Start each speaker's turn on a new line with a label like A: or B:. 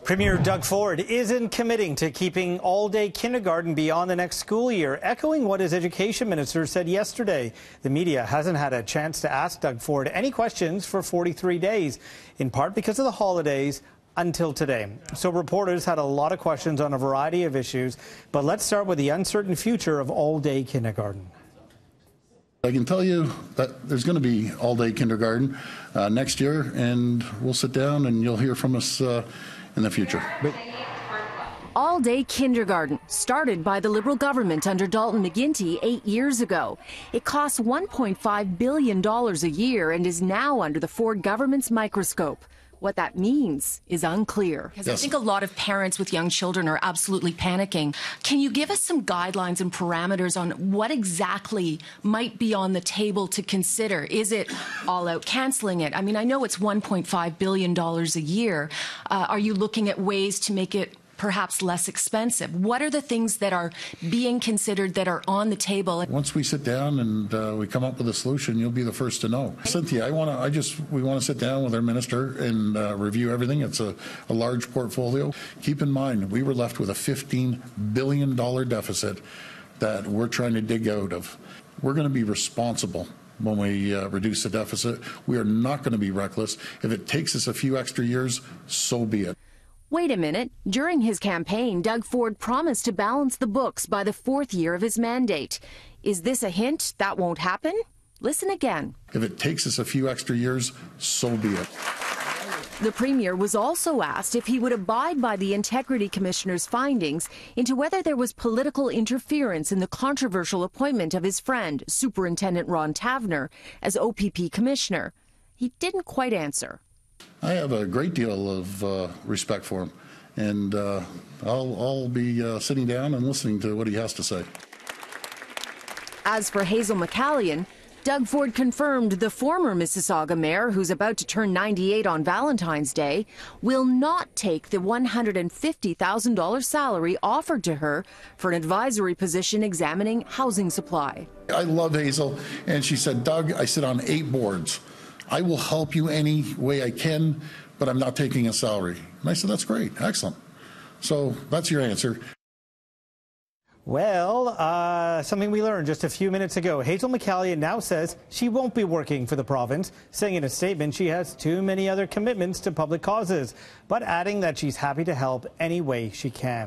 A: Premier Doug Ford isn't committing to keeping all-day kindergarten beyond the next school year, echoing what his education minister said yesterday. The media hasn't had a chance to ask Doug Ford any questions for 43 days, in part because of the holidays, until today. So reporters had a lot of questions on a variety of issues, but let's start with the uncertain future of all-day kindergarten.
B: I can tell you that there's going to be all-day kindergarten next year, and we'll sit down and you'll hear from us in the future.
C: All-day kindergarten started by the Liberal government under Dalton McGuinty 8 years ago. It costs $1.5 billion a year and is now under the Ford government's microscope. What that means is unclear.
D: Because I think a lot of parents with young children are absolutely panicking. Can you give us some guidelines and parameters on what exactly might be on the table to consider? Is it all out cancelling it? I mean, I know it's $1.5 billion a year. Are you looking at ways to make it perhaps less expensive? What are the things that are being considered that are on the table?
B: Once we sit down and we come up with a solution, you'll be the first to know. Cynthia, we want to sit down with our minister and review everything. It's a large portfolio. Keep in mind, we were left with a $15 billion deficit that we're trying to dig out of. We're going to be responsible when we reduce the deficit. We are not going to be reckless. If it takes us a few extra years, so be it.
C: Wait a minute. During his campaign, Doug Ford promised to balance the books by the 4th year of his mandate. Is this a hint that won't happen? Listen again.
B: If it takes us a few extra years, so be it.
C: The Premier was also asked if he would abide by the Integrity Commissioner's findings into whether there was political interference in the controversial appointment of his friend, Superintendent Ron Taverner, as OPP Commissioner. He didn't quite answer.
B: I have a great deal of respect for him, and I'll be sitting down and listening to what he has to say.
C: As for Hazel McCallion, Doug Ford confirmed the former Mississauga mayor, who's about to turn 98 on Valentine's Day, will not take the $150,000 salary offered to her for an advisory position examining housing supply.
B: I love Hazel, and she said, Doug, I sit on 8 boards. I will help you any way I can, but I'm not taking a salary. And I said, that's great. Excellent. So that's your answer.
A: Well, something we learned just a few minutes ago. Hazel McCallion now says she won't be working for the province, saying in a statement she has too many other commitments to public causes, but adding that she's happy to help any way she can.